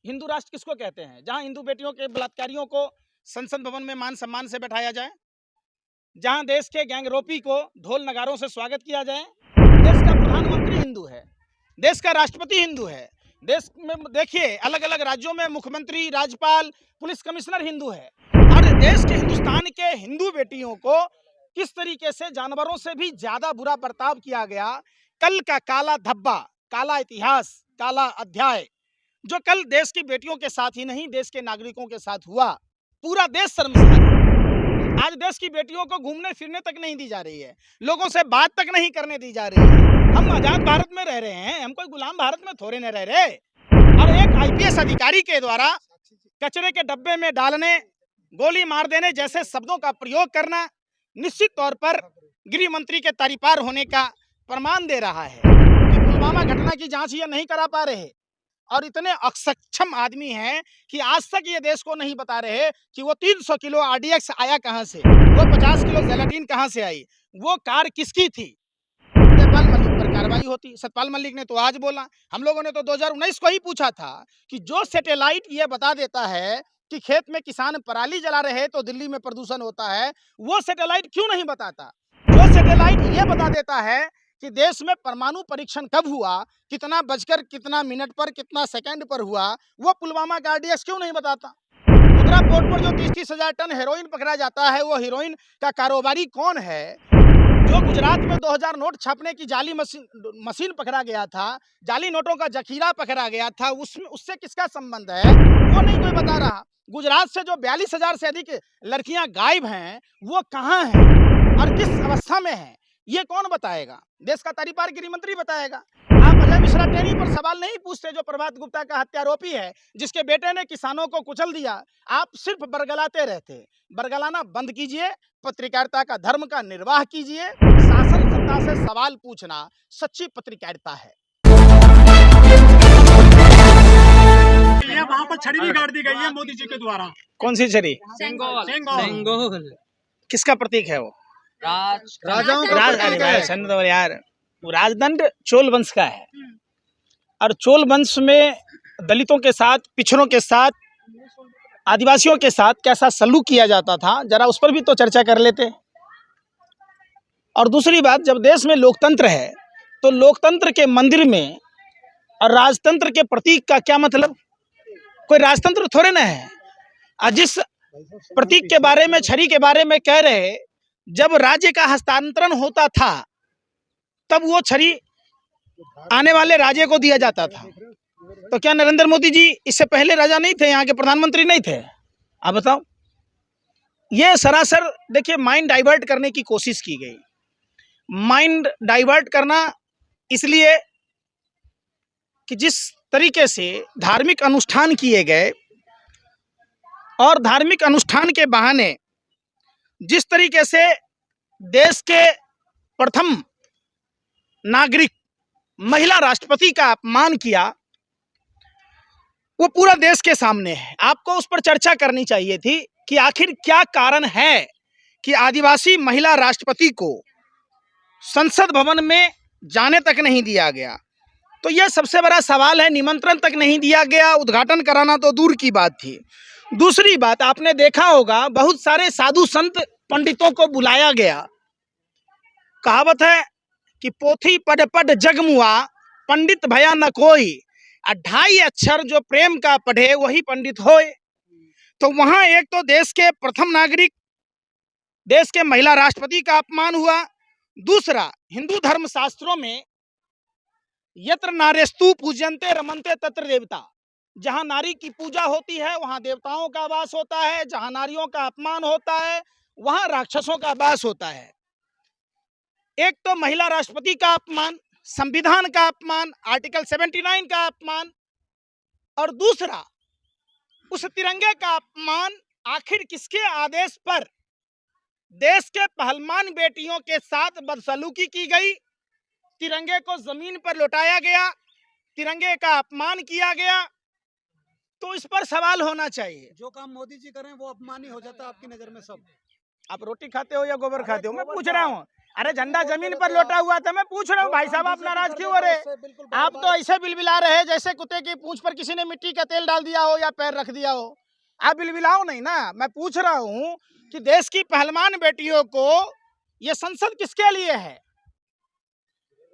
हिंदू राष्ट्र किसको कहते हैं? जहां हिंदू बेटियों के बलात्कारियों को संसद भवन में मान सम्मान से बैठाया जाए, जहां देश के गैंगरोपी को ढोल नगारों से स्वागत किया जाए। देश का प्रधानमंत्री हिंदू है, देश का राष्ट्रपति हिंदू है, देश में देखिए अलग अलग राज्यों में मुख्यमंत्री, राज्यपाल, पुलिस कमिश्नर हिंदू है। और देश के हिंदुस्तान के हिंदू बेटियों को किस तरीके से जानवरों से भी ज्यादा बुरा बर्ताव किया गया। कल का काला धब्बा, काला इतिहास, काला अध्याय जो कल देश की बेटियों के साथ ही नहीं देश के नागरिकों के साथ हुआ, पूरा देश शर्मसार है। आज देश की बेटियों को घूमने फिरने तक नहीं दी जा रही है, लोगों से बात तक नहीं करने दी जा रही है। हम आजाद भारत में रह रहे हैं, हम कोई गुलाम भारत में थोड़े न रह रहे। और एक आईपीएस अधिकारी के द्वारा कचरे के डब्बे में डालने, गोली मार देने जैसे शब्दों का प्रयोग करना निश्चित तौर पर गृह मंत्री के तारीपार होने का प्रमाण दे रहा है कि पुलवामा घटना की जांच ये नहीं करा पा रहे और इतने असक्षम आदमी हैं कि आज तक ये देश को नहीं बता रहे कि वो 300 किलो आरडीएक्स आया कहां से, वो 50 किलो जेलाटिन कहां से आई, वो कार किसकी थी। सतपाल मलिक पर कार्रवाई होती। सतपाल मलिक ने तो आज बोला, हम लोगों ने तो 2019 को ही पूछा था कि जो सैटेलाइट ये बता देता है कि खेत में किसान पराली जला रहे तो दिल्ली में प्रदूषण होता है, वो सैटेलाइट क्यों नहीं बताता। जो सैटेलाइट ये बता देता है कि देश में परमाणु परीक्षण कब हुआ, कितना बजकर कितना मिनट पर कितना सेकंड पर हुआ, वो पुलवामा का आरडीएक्स क्यों नहीं बताता। मुद्रा पोर्ट पर जो 30-30 हजार टन हेरोइन पकड़ा जाता है, वो हेरोइन का कारोबारी कौन है। जो गुजरात में 2000 नोट छापने की जाली मशीन पकड़ा गया था, जाली नोटों का जखीरा पकड़ा गया था, उससे किसका संबंध है, वो नहीं कोई बता रहा। गुजरात से जो 42,000 से अधिक लड़कियां गायब हैं, वो कहां हैं और किस अवस्था में हैं, ये कौन बताएगा। देश का तारीपार गृह मंत्री बताएगा। आप अजय मिश्रा टेनी पर सवाल नहीं पूछते, जो प्रभात गुप्ता का हत्यारोपी है, जिसके बेटे ने किसानों को कुचल दिया। आप सिर्फ बरगलाते रहते। बरगलाना बंद कीजिए, पत्रकारिता का धर्म का निर्वाह कीजिए। शासन सत्ता से सवाल पूछना सच्ची पत्रकारिता है। वहाँ पर छड़ी भी गाड़ दी गई है मोदी जी के द्वारा। कौन सी छड़ी? सेंगोल। किसका प्रतीक है वो? राजाओं का प्रतीक है। यार, वो राजदंड चोल वंश का है और चोल वंश में दलितों के साथ, पिछड़ों के साथ, आदिवासियों के साथ कैसा सलूक किया जाता था, जरा उस पर भी तो चर्चा कर लेते। और दूसरी बात, जब देश में लोकतंत्र है तो लोकतंत्र के मंदिर में और राजतंत्र के प्रतीक का क्या मतलब। कोई राजतंत्र थोड़े ना है। और जिस प्रतीक के बारे में, छड़ी के बारे में कह रहे, जब राज्य का हस्तांतरण होता था तब वो छड़ी आने वाले राज्य को दिया जाता था। तो क्या नरेंद्र मोदी जी इससे पहले राजा नहीं थे, यहाँ के प्रधानमंत्री नहीं थे? आप बताओ। ये सरासर देखिए माइंड डाइवर्ट करने की कोशिश की गई। माइंड डाइवर्ट करना इसलिए कि जिस तरीके से धार्मिक अनुष्ठान किए गए और धार्मिक अनुष्ठान के बहाने जिस तरीके से देश के प्रथम नागरिक महिला राष्ट्रपति का अपमान किया, वो पूरा देश के सामने है। आपको उस पर चर्चा करनी चाहिए थी कि आखिर क्या कारण है कि आदिवासी महिला राष्ट्रपति को संसद भवन में जाने तक नहीं दिया गया। तो यह सबसे बड़ा सवाल है। निमंत्रण तक नहीं दिया गया, उद्घाटन कराना तो दूर की बात थी। दूसरी बात, आपने देखा होगा बहुत सारे साधु संत पंडितों को बुलाया गया। कहावत है कि पोथी पढ़ पढ़ जगमुआ, पंडित भया न कोई, 2.5 अक्षर जो प्रेम का पढ़े वही पंडित होए। तो वहां एक तो देश के प्रथम नागरिक, देश के महिला राष्ट्रपति का अपमान हुआ। दूसरा, हिंदू धर्म शास्त्रों में यत्र नारेस्तु पूज्यन्ते रमन्ते तत्र देवता, जहां नारी की पूजा होती है वहां देवताओं का वास होता है, जहां नारियों का अपमान होता है वहां राक्षसों का वास होता है। एक तो महिला राष्ट्रपति का अपमान, संविधान का अपमान, आर्टिकल 79 का अपमान, और दूसरा उस तिरंगे का अपमान। आखिर किसके आदेश पर देश के पहलवान बेटियों के साथ बदसलूकी की गई, तिरंगे को जमीन पर लौटाया गया, तिरंगे का अपमान किया गया, तो इस पर सवाल होना चाहिए। जो काम मोदी जी करें वो अपमान ही हो जाता है आपकी नजर में सब। आप रोटी खाते हो या गोबर खाते हो, मैं पूछ रहा हूँ। अरे झंडा जमीन पर लौटा हुआ था। मैं पूछ रहा हूँ भाई साहब, आप नाराज क्यों हो रहे? आप तो ऐसे बिलबिला रहे हैं जैसे कुत्ते की पूंछ पर किसी ने मिट्टी का तेल डाल दिया हो या पैर रख दिया हो। आप बिलबिलाओ नहीं ना। मैं पूछ रहा हूँ कि देश की पहलवान बेटियों को ये संसद किसके लिए है?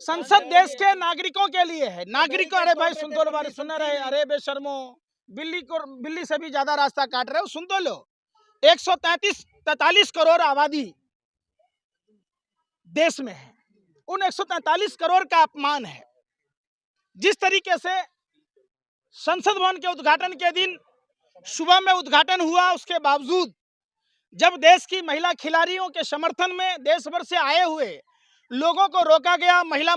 संसद देश के नागरिकों के लिए है। नागरिकों, अरे भाई सुन दो बार सुन रहे, अरे बेशर्मो, बिल्ली से भी ज्यादा रास्ता काट रहे हो, सुन तो लो। 143 करोड़ आबादी देश में है, उन 143 करोड़ का अपमान है। जिस तरीके से संसद भवन के उद्घाटन के दिन सुबह में उद्घाटन हुआ, उसके बावजूद जब देश की महिला खिलाड़ियों के समर्थन में देश भर से आए हुए लोगों को रोका गया, महिला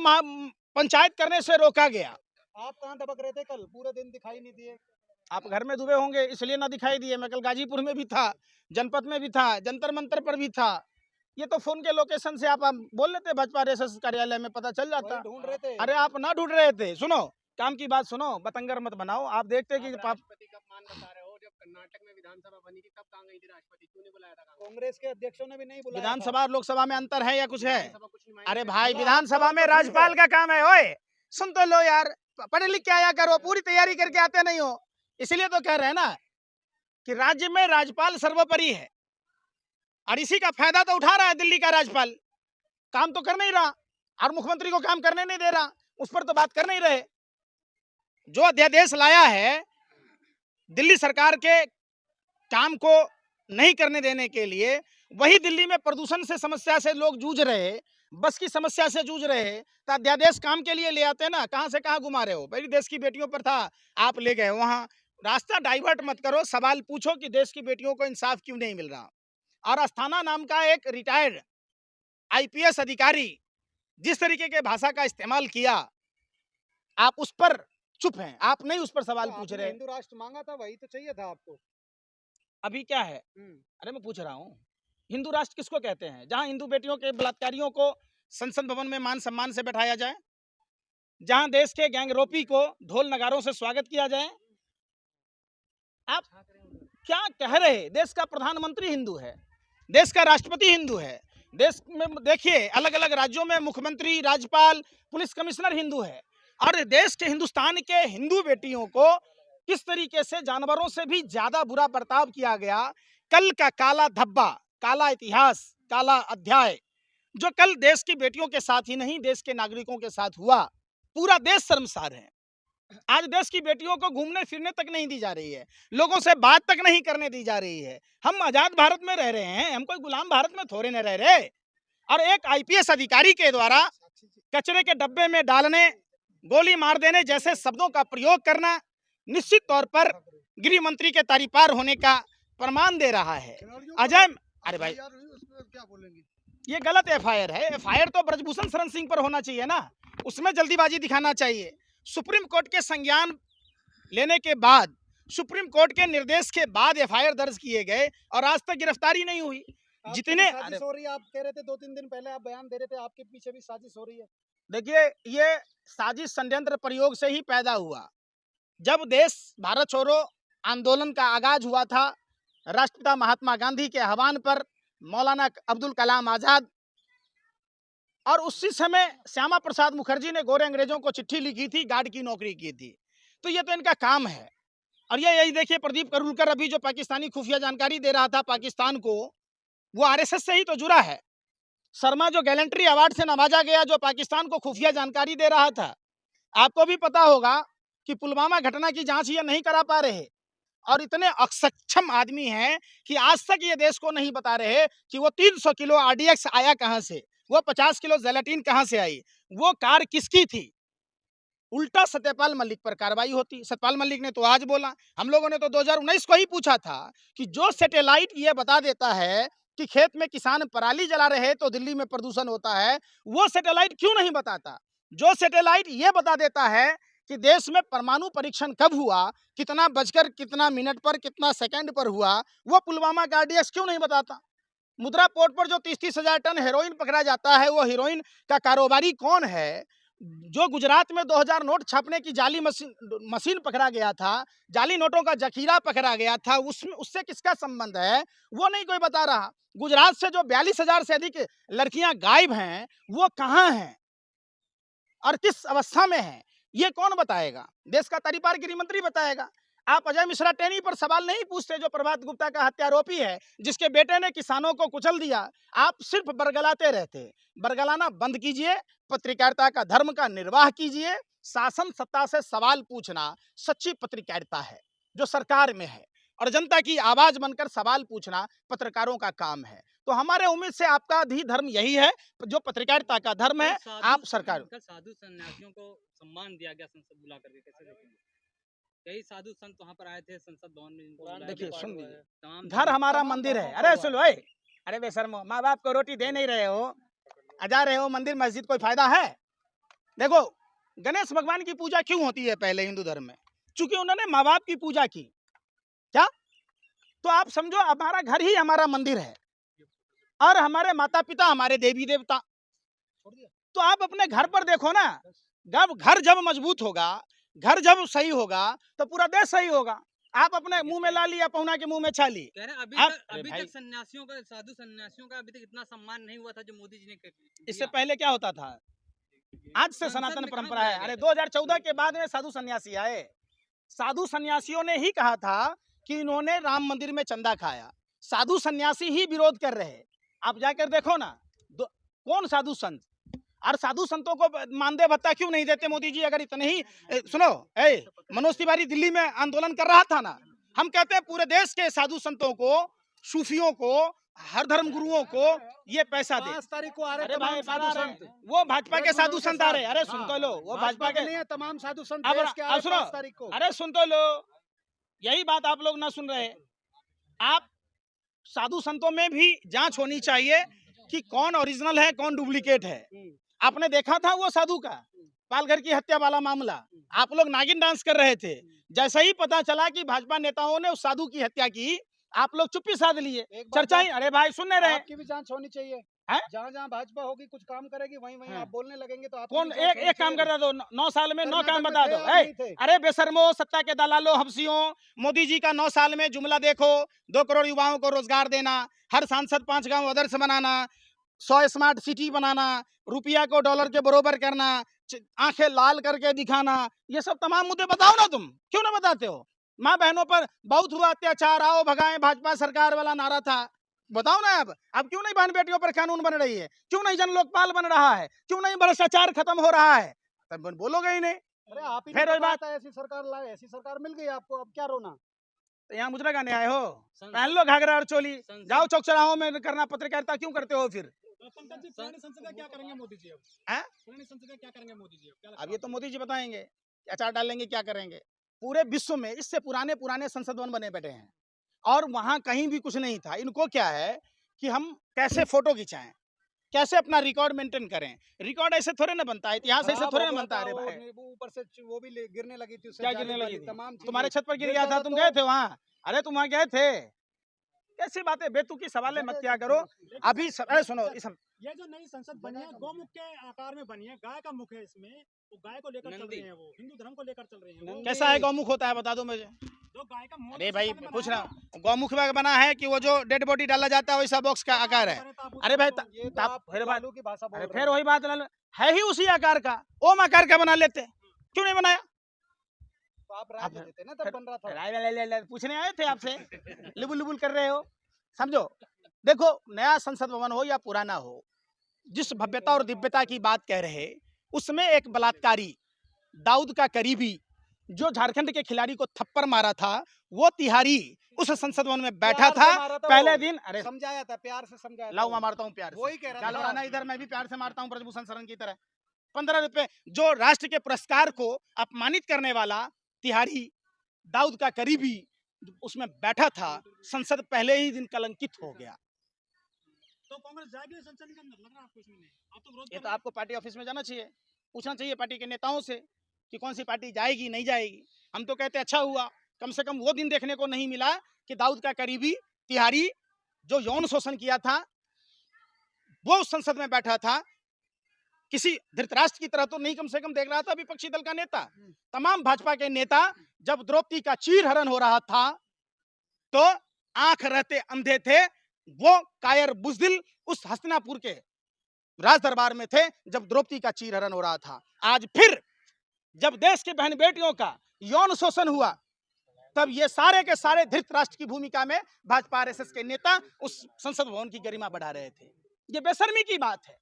पंचायत करने से रोका गया। आप कहाँ दबक रहे थे कल? पूरे दिन दिखाई नहीं दिए। आप घर में डूबे होंगे इसलिए ना दिखाई दिए। मैं कल गाजीपुर में भी था, जनपद में भी था, जंतर मंतर पर भी था। ये तो फोन के लोकेशन से आप बोल लेते, भाजपा आरएसएस कार्यालय में पता चल जाता। ढूंढ रहे थे। अरे आप ना ढूंढ रहे थे, सुनो काम की बात सुनो, बतंगर मत बनाओ। आप देखते कि राष्ट्रपति का मान बता रहे हो, जब कर्नाटक में विधानसभा बनी थी तब कहाँ गई थी राष्ट्रपति? क्यों नहीं बुलाया था? कांग्रेस के अध्यक्षों ने भी नहीं बुलाया। विधानसभा और लोकसभा में अंतर है या कुछ है? कुछ नहीं मायने अरे रखता। भाई विधानसभा में राज्यपाल का काम है। ओए सुन तो लो यार, पढ़े लिख के आया करो, पूरी तैयारी करके आते नहीं हो, इसलिए तो कह रहे हैं ना कि राज्य में राज्यपाल सर्वोपरि है। और इसी का फायदा तो उठा रहा है दिल्ली का राज्यपाल। काम तो कर नहीं रहा और मुख्यमंत्री को काम करने नहीं दे रहा, उस पर तो बात कर नहीं रहे। जो अध्यादेश लाया है दिल्ली सरकार के काम को नहीं करने देने के लिए, वही दिल्ली में प्रदूषण से समस्या से लोग जूझ रहे, बस की समस्या से जूझ रहे, तो अध्यादेश काम के लिए ले आते ना। कहां से कहां घुमा रहे हो? पहली देश की बेटियों पर था, आप ले गए वहां। रास्ता डाइवर्ट मत करो, सवाल पूछो कि देश की बेटियों को इंसाफ क्यों नहीं मिल रहा। और अस्थाना नाम का एक रिटायर्ड आईपीएस अधिकारी जिस तरीके के भाषा का इस्तेमाल किया, आप उस पर चुप हैं, आप नहीं उस पर सवाल पूछ रहे। हिंदू राष्ट्र मांगा था, वही तो चाहिए था आपको। अभी क्या है? अरे मैं पूछ रहा हूँ, हिंदू राष्ट्र किसको कहते हैं? जहां हिंदू बेटियों के बलात्कारियों को संसद भवन में मान सम्मान से बैठाया जाए, जहां देश के गैंगरोपी को ढोल नगारों से स्वागत किया जाए। आप क्या कह रहे? देश का प्रधानमंत्री हिंदू है, देश का राष्ट्रपति हिंदू है, देश में देखिए अलग अलग राज्यों में मुख्यमंत्री, राज्यपाल, पुलिस कमिश्नर हिंदू है। और देश के हिंदुस्तान के हिंदू बेटियों को किस तरीके से जानवरों से भी ज्यादा बुरा बर्ताव किया गया। कल का काला धब्बा, काला इतिहास, काला अध्याय जो कल देश की बेटियों के साथ ही नहीं देश के नागरिकों के साथ हुआ, पूरा देश शर्मसार है। आज देश की बेटियों को घूमने फिरने तक नहीं दी जा रही है, लोगों से बात तक नहीं करने दी जा रही है। हम आजाद भारत में रह रहे हैं, हम कोई गुलाम भारत में थोड़े न रह रहे। और एक आईपीएस अधिकारी के द्वारा कचरे के डब्बे में डालने, गोली मार देने जैसे शब्दों का प्रयोग करना निश्चित तौर पर गृह मंत्री के तारीपार होने का प्रमाण दे रहा है। अजय, अरे भाई क्या बोलेंगे? ये गलत एफआईआर है। एफआईआर तो ब्रजभूषण शरण सिंह पर होना चाहिए ना, उसमें जल्दीबाजी दिखाना चाहिए। सुप्रीम कोर्ट के संज्ञान लेने के बाद, सुप्रीम कोर्ट के निर्देश के बाद एफआईआर दर्ज किए गए और आज तक गिरफ्तारी नहीं हुई। जितने साजिश हो रही है, आप कह रहे थे 2-3 दिन पहले, आप बयान दे रहे थे आपके पीछे भी साजिश हो रही है। देखिए, ये साजिश षड्यंत्र प्रयोग से ही पैदा हुआ। जब देश भारत छोड़ो आंदोलन का आगाज हुआ था, राष्ट्रपिता महात्मा गांधी के आह्वान पर मौलाना अब्दुल कलाम आजाद और उसी समय श्यामा प्रसाद मुखर्जी ने गोरे अंग्रेजों को चिट्ठी लिखी थी, गार्ड की नौकरी की थी। तो ये तो इनका काम है। और ये यही देखिए, प्रदीप करूलकर अभी जो पाकिस्तानी खुफिया जानकारी दे रहा था पाकिस्तान को, वो आरएसएस से ही तो जुड़ा है। शर्मा जो गैलेंट्री अवार्ड से नवाजा गया, जो पाकिस्तान को खुफिया जानकारी दे रहा था। आपको भी पता होगा कि पुलवामा घटना की जांच ये नहीं करा पा रहे और इतने असक्षम आदमी हैं कि आज तक ये देश को नहीं बता रहे कि वो 300 किलो आरडीएक्स आया कहां से, वो 50 किलो जेलेटिन कहां से आई, वो कार किसकी थी। उल्टा सत्यपाल मलिक पर कार्रवाई होती। सत्यपाल मलिक ने तो आज बोला, हम लोगों ने तो 2019 को ही पूछा था कि जो सैटेलाइट ये बता देता है कि खेत में किसान पराली जला रहे तो दिल्ली में प्रदूषण होता है, वो सैटेलाइट क्यों नहीं बताता। जो सैटेलाइट ये बता देता है कि देश में परमाणु परीक्षण कब हुआ, कितना बजकर कितना मिनट पर, कितना सेकंड पर हुआ, वो पुलवामा का आरडीएक्स क्यों नहीं बताता। मुद्रा पोर्ट पर जो 30-30 हजार टन हेरोइन पकड़ा जाता है, वो हेरोइन का कारोबारी कौन है, जो गुजरात में 2000 नोट छापने की जाली मशीन पकड़ा गया था, जाली नोटों का जखीरा पकड़ा गया था, उसमें उससे किसका संबंध है वो नहीं कोई बता रहा। गुजरात से जो 42,000 से अधिक लड़कियां गायब हैं वो कहां हैं और किस अवस्था में है, ये कौन बताएगा? देश का तरीपार गृह मंत्री बताएगा। आप अजय मिश्रा टेनी पर सवाल नहीं पूछते, जो प्रभात गुप्ता का हत्यारोपी है, जिसके बेटे ने किसानों को कुचल दिया। आप सिर्फ बरगलाते रहते। बरगलाना बंद कीजिए, पत्रकारिता का धर्म का निर्वाह कीजिए। शासन सत्ता से सवाल पूछना सच्ची पत्रकारिता है जो सरकार में है, और जनता की आवाज बनकर सवाल पूछना पत्रकारों का काम है। तो हमारे उम्मीद से आपका भी धर्म यही है, जो पत्रकारिता का धर्म है। आप सरकार साधु सन्यासियों को सम्मान दिया गया संसद बुला करके, कैसे देखेंगे? कई साधु संत वहां पर आए थे संसद भवन में, इनको बुलाया देखिए, गया। सुन लीजिए, तमाम घर हमारा मंदिर है। अरे सुन लो, अरे बेशर्मो, माँ बाप को रोटी दे नहीं रहे हो, जा रहे हो मंदिर मस्जिद, कोई फायदा है? देखो, गणेश भगवान की पूजा क्यों होती है पहले हिंदू धर्म में? चूंकि उन्होंने माँ बाप की पूजा की। क्या? तो आप समझो हमारा घर ही हमारा मंदिर है, और हमारे माता पिता हमारे देवी देवता। तो आप अपने घर पर देखो ना, घर जब मजबूत होगा, घर जब सही होगा, तो पूरा देश सही होगा। आप अपने मुंह में ला लिया, पहुना के मुंह में छाली। कह रहे हैं अभी आप- तक अरे भाई, सन्यासियों का, साधु सन्यासियों का अभी तक इतना सम्मान नहीं हुआ था जो मोदी जी ने किया। इससे पहले क्या होता था? आज से संसद सनातन में कहाँ परंपरा है। बुलाया अरे गया 2014 के बाद में साधु सन्यासी आए। साधु सन्यासियों ने ही कहा था कि इन्होंने राम मंदिर में चंदा खाया। साधु सन्यासी ही विरोध कर रहे। आप जाकर देखो ना, कौन साधु संत, और साधु संतों को मानदेय भत्ता क्यों नहीं देते मोदी जी? अगर इतने ही सुनो, मनोज तिवारी दिल्ली में आंदोलन कर रहा था ना, हम कहते हैं पूरे देश के साधु संतों को, सूफियों को, हर धर्म गुरुओं को ये पैसा दे। 5 तारीख को आ रहे अरे तमाम भाई, साधु संत। वो भाजपा के साधु संत आ रहे। अरे सुन हाँ, तो लो, वो भाजपा के नहीं है, तमाम साधु संत अब देश के आ रहे सुनो, 5 तारीख को। अरे सुन तो लो, यही बात आप लोग ना सुन रहे। आप साधु संतों में भी जांच होनी चाहिए कि कौन ओरिजिनल है, कौन डुप्लीकेट है। आपने देखा था वो साधु का पालघर की हत्या वाला मामला, आप लोग नागिन डांस कर रहे थे। जैसे ही पता चला कि भाजपा नेताओं ने उस साधु की हत्या की, आप लोग चुप्पी साध लिए, चर्चाएं। अरे भाई सुन नहीं रहे? आपकी भी जांच होनी चाहिए। हैं? जहाँ भाजपा होगी, कुछ काम करेगी, वहीं हाँ। आप बोलने लगेंगे तो आपकी कौन भी जांच एक काम होनी करता दो, 9 साल में 9 काम कर्नाटक बता में दो। थे, आप नहीं थे। अरे बेशर्मो, सत्ता के दलालों, हफ्सियों, मोदी जी का 9 साल में जुमला देखो। 2 करोड़ युवाओं को रोजगार देना, हर सांसद 5 गांव आदर्श बनाना, 100 स्मार्ट सिटी बनाना, रुपया को डॉलर के बरोबर करना, आंखें लाल करके दिखाना, ये सब तमाम मुद्दे बताओ ना। तुम क्यों ना बताते हो? माँ बहनों पर बहुत हुआ अत्याचार, आओ भगाएं भाजपा सरकार वाला नारा था। बताओ ना, अब क्यों नहीं बहन बेटियों पर कानून बन रही है? क्यों नहीं जन लोकपाल बन रहा है? क्यों नहीं भ्रष्टाचार खत्म हो रहा है? तब बोलोगे ही नहीं। अरे आप ही फिर ने वही बताया बात, था, ऐसी सरकार लाए, ऐसी सरकार मिल गई आपको, अब क्या रोना? तो यहाँ मुजरा गाने आए हो, संसद- पहन लो घाघरा और चोली, संसद- जाओ चौक चौराहों में करना पत्रकारिता क्यों करते हो फिर? पंकज जी, पुरानी संसद का क्या करेंगे मोदी जी अब? हैं? पुरानी संसद का क्या करेंगे मोदी जी अब? क्या लगता अब है ये तो मोदी जी बताएंगे, अचार डालेंगे, क्या करेंगे। पूरे विश्व में इससे पुराने पुराने संसद भवन बने बैठे हैं, और वहां कहीं भी कुछ नहीं था। इनको क्या है कि हम कैसे फोटो खिंचाएं, कैसे अपना रिकॉर्ड मेंटेन करें। रिकॉर्ड ऐसे थोड़े ना बनता है, इतिहास ऐसे खराब थोड़े हो ना गया बनता है। था, अरे वो भाई, नींबू ऊपर से वो भी गिरने लगी थी, उससे क्या जाली गिरने लगी वाली थी? तमाम चीजें। तुम्हारे छत पर गिर गिर गया था, जाता तुम तो- गए थे वहां? अरे तुम वहां गए थे? कैसी बातें, बेतुकी सवालें मत किया करो। अभी अरे सुनो, ये जो नई संसद बनी है गौमुख के आकार में बनी है, गाय का मुख है इसमें, तो गाय को लेकर चल नंदी। रहे हैं, वो हिंदू धर्म को लेकर चल रहे हैं वो। कैसा है गौमुख होता है, बता दो मुझे। जो गाय का मुख अरे भाई पूछ रहा हूँ, गौमुख में बना है कि वो जो डेड बॉडी डाला जाता है वैसा बॉक्स का आकार है? अरे भाई ये तो आप फिर बात, लालू की भाषा बोल अरे रहे फिर हैं। वही बात है ही उसी आकार का, ओम आकार का बना लेते, क्यों नहीं बनाया? तो आप राय दे देते ना, तब बन रहा था। राय पूछने आए थे आपसे, लिबुल लिबुल कर रहे हो। समझो, देखो, नया संसद भवन हो या पुराना हो, जिस भव्यता और दिव्यता की बात कह रहे, उसमें एक बलात्कारी दाऊद का करीबी जो झारखंड के खिलाड़ी को थप्पड़ मारा था, वो तिहारी उस संसद भवन में बैठा प्यार से था मारा था पहले वो। दिन। अरे समझाया था, प्यार से समझाया था लाओ, वो। मैं मारता हूँ प्यार से। वही कह रहा क्या था। लौड़ाना, इधर मैं भी प्यार से मारता हूँ ब्रजभूषण शरण की तरह। 15 रुपए जो राष्ट्र के पुरस्कार को अपमानित करने वाला तिहारी दाऊद का करीबी उसमें बैठा था, संसद पहले ही दिन कलंकित हो गया। तो कांग्रेस जाएगी संसद के अंदर, लग रहा है आपको इसमें? नहीं, आप तो विरोध ये कर तो रहे हैं। आपको पार्टी ऑफिस में जाना चाहिए, पूछना चाहिए पार्टी के नेताओं से कि कौन सी पार्टी जाएगी नहीं जाएगी। हम तो कहते अच्छा हुआ, कम से कम वो दिन देखने को नहीं मिला कि दाऊद का करीबी तिहारी जो यौन शोषण किया था वो उस संसद में बैठा था। किसी धृतराष्ट्र की तरह तो नहीं कम से कम देख रहा था विपक्षी दल का नेता। तमाम भाजपा के नेता जब द्रौपदी का चीरहरण हो रहा था तो आंख रहते अंधे थे, वो कायर बुजदिल उस हस्तिनापुर के राज दरबार में थे जब द्रौपदी का चीरहरण हो रहा था। आज फिर जब देश के बहन बेटियों का यौन शोषण हुआ तब ये सारे के सारे धृतराष्ट्र की भूमिका में भाजपा आरएसएस के नेता उस संसद भवन की गरिमा बढ़ा रहे थे। ये बेशर्मी की बात है।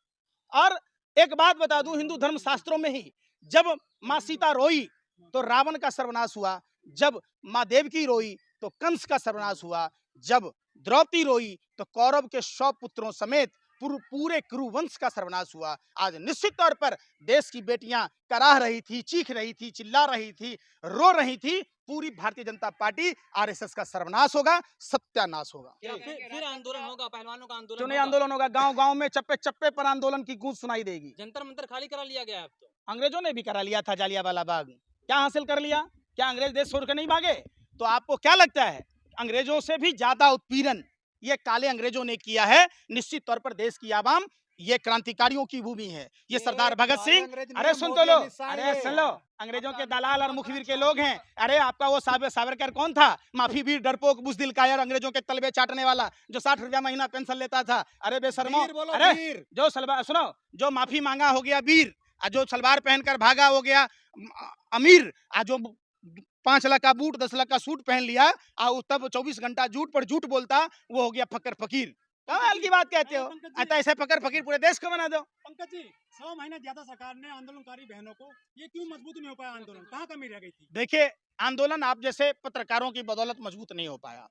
और एक बात बता दूं, हिंदू धर्म शास्त्रों में ही जब माँ सीता रोई तो रावण का सर्वनाश हुआ, जब माँ देवकी रोई तो कंस का सर्वनाश हुआ, जब द्रौपदी रोई तो कौरव के 100 पुत्रों समेत पूरे कुरु वंश का सर्वनाश हुआ। आज निश्चित तौर पर देश की बेटियां कराह रही थी, चीख रही थी, चिल्ला रही थी, रो रही थी। पूरी भारतीय जनता पार्टी आरएसएस का सर्वनाश होगा, सत्यानाश होगा। फिर आंदोलन होगा, पहलवानों का आंदोलन क्यों नहीं आंदोलन होगा? गांव गांव में चप्पे चप्पे पर आंदोलन की गूंज सुनाई देगी। जंतर मंतर खाली करा लिया गया है अब तो। अंग्रेजों ने भी करा लिया था जालियांवाला बाग। क्या हासिल कर लिया? क्या अंग्रेज देश छोड़कर नहीं भागे? तो आपको क्या लगता है अंग्रेजों से भी ज्यादा उत्पीड़न ये काले अंग्रेजों ने किया है? निश्चित तौर पर देश की आवाम ये क्रांतिकारियों की भूमि है। ये सरदार भगत सिंह, अरे सुन तो लो, अरे सुन लो, अंग्रेजों के दलाल और मुखबिर के लोग हैं। अरे आपका वो सावरकर कौन था? माफी वीर, डरपोक, बुजदिल, कायर, अंग्रेजों के तलबे चाटने वाला जो 60 रुपया महीना पेंशन लेता था। अरे बेशर्मो, अरे जो सलवार सुनो, जो माफी मांगा हो गया वीर, जो सलवार पहनकर भागा हो गया अमीर, जो 5 लाख का बूट 10 लाख का सूट पहन लिया और तब 24 घंटा झूठ पर झूठ बोलता, वो हो गया फकर फकीर। कमाल की बात कहते हो। ऐसा फकर फकीर पूरे देश को बना दो। पंकज जी, 100 महीना ज्यादा सरकार ने आंदोलनकारी बहनों को, ये क्यों मजबूत नहीं हो पाया आंदोलन? कहाँ कमी रह गई थी? देखिए, आंदोलन आप जैसे पत्रकारों की बदौलत मजबूत नहीं हो पाया।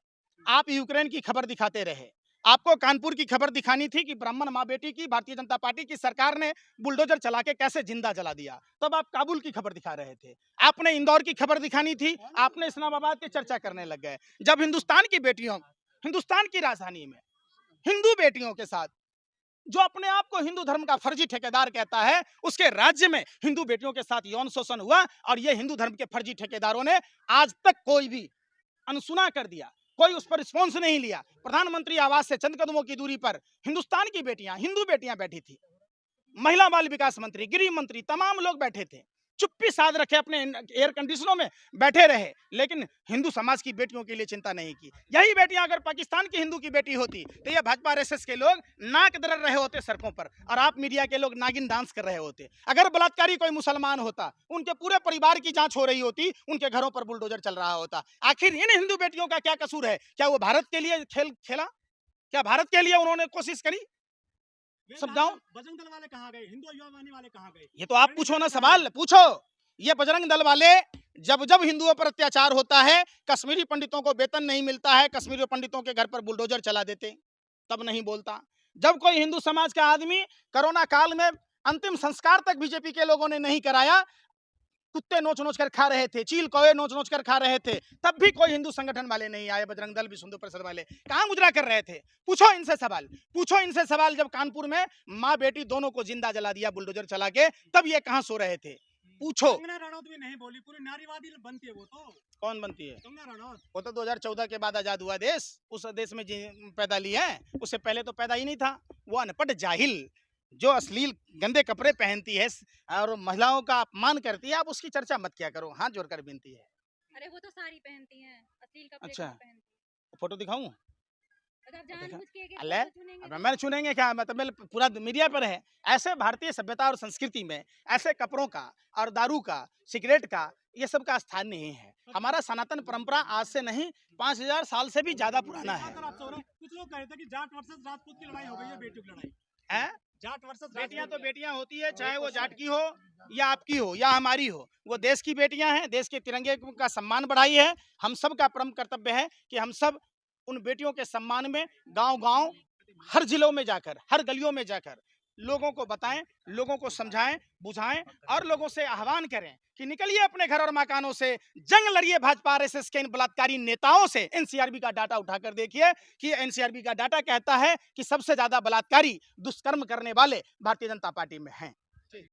आप यूक्रेन की खबर दिखाते रहे, आपको कानपुर की खबर दिखानी थी कि ब्राह्मण माँ बेटी की भारतीय जनता पार्टी की सरकार ने बुलडोजर चला के कैसे जिंदा जला दिया, तब आप काबुल की खबर दिखा रहे थे। आपने इंदौर की खबर दिखानी थी, आपने इस्लामाबाद की चर्चा करने लग गए। जब हिंदुस्तान की बेटियों, हिंदुस्तान की राजधानी में हिंदू बेटियों के साथ, जो अपने आप को हिंदू धर्म का फर्जी ठेकेदार कहता है, उसके राज्य में हिंदू बेटियों के साथ यौन शोषण हुआ और ये हिंदू धर्म के फर्जी ठेकेदारों ने आज तक कोई भी अनसुना कर दिया, कोई उस पर रिस्पॉन्स नहीं लिया। प्रधानमंत्री आवास से चंद कदमों की दूरी पर हिंदुस्तान की बेटियां, हिंदू बेटियां बैठी थी, महिला बाल विकास मंत्री, गृह मंत्री, तमाम लोग बैठे थे, चुप्पी साध रखे, अपने एयर कंडीशनों में बैठे रहे, लेकिन हिंदू समाज की बेटियों के लिए चिंता नहीं की। यही बेटियां अगर पाकिस्तान की हिंदू की बेटी होती तो ये भाजपा आरएसएस के लोग नाक दरड़ रहे होते सड़कों पर और आप मीडिया के लोग नागिन डांस कर रहे होते। अगर बलात्कारी कोई मुसलमान होता, उनके पूरे परिवार की जांच हो रही होती, उनके घरों पर बुलडोजर चल रहा होता। आखिर इन हिंदू बेटियों का क्या कसूर है? क्या वो भारत के लिए खेल खेला? क्या भारत के लिए उन्होंने कोशिश करी? समझाओ, बजरंग दल वाले कहाँ गए? हिंदू युवा वाले कहाँ गए? ये तो आप पूछो ना, सवाल पूछो। ये बजरंग दल वाले जब जब हिंदुओं पर अत्याचार होता है, कश्मीरी पंडितों को वेतन नहीं मिलता है, कश्मीरी पंडितों के घर पर बुलडोजर चला देते, तब नहीं बोलता। जब कोई हिंदू समाज का आदमी कोरोना काल में अंतिम संस्कार तक बीजेपी के लोगों ने नहीं कराया, कुत्ते नोच नोच कर खा रहे थे, चील कौवे नोच नोच कर खा रहे थे, तब भी कोई हिंदू संगठन वाले नहीं आए। बजरंग दल, विश्व हिंदू परिषद वाले कहाँ मुजरा कर रहे थे? पूछो इनसे सवाल, पूछो इनसे सवाल। जब कानपुर में माँ बेटी दोनों को जिंदा जला दिया बुलडोजर चला के, तब ये कहाँ सो रहे थे? पूछो। कंगना रनौत भी नहीं बोली, पूरी नारीवादी बनती है वो तो। कौन बनती है? कंगना रनौत। वो तो 2014 के बाद आजाद हुआ देश, उस देश में पैदा ली है, उससे पहले तो पैदा ही नहीं था। वो अनपढ़ जाहिल जो अश्लील गंदे कपड़े पहनती है और महिलाओं का अपमान करती है, आप उसकी चर्चा मत किया करो, हाथ जोड़कर विनती है। अरे वो तो साड़ी पहनती हैं, अश्लील कपड़े अच्छा। कहाँ पहनती हैं? फोटो दिखाऊं? अगर जानबूझ के ये अल्ले, फोटो चुनेंगे अब तो- मैंने चुनेंगे क्या? मतलब पूरा मीडिया पर है। ऐसे भारतीय सभ्यता और संस्कृति में ऐसे कपड़ों का और दारू का, सिगरेट का, ये सब का स्थान नहीं है। हमारा सनातन परंपरा आज से नहीं 5000 साल से भी ज्यादा पुराना है। कुछ लोग कह रहे थे कि जाट वर्सेस राजपूत की लड़ाई हो गई है, बेटियों की लड़ाई। हैं? जाट वर्सेस बेटियां तो बेटियां होती है, चाहे वो जाट की हो या आपकी हो या हमारी हो, वो देश की बेटियां हैं। देश के तिरंगे का सम्मान बढ़ाई है। हम सब का परम कर्तव्य है कि हम सब उन बेटियों के सम्मान में गांव-गांव, हर जिलों में जाकर, हर गलियों में जाकर लोगों को बताएं, लोगों को समझाएं, बुझाएं और लोगों से आह्वान करें कि निकलिए अपने घर और मकानों से, जंग लड़िए भाजपा आरएसएस के इन बलात्कारी नेताओं से। एनसीआरबी का डाटा उठाकर देखिए कि एनसीआरबी का डाटा कहता है कि सबसे ज्यादा बलात्कारी, दुष्कर्म करने वाले भारतीय जनता पार्टी में हैं।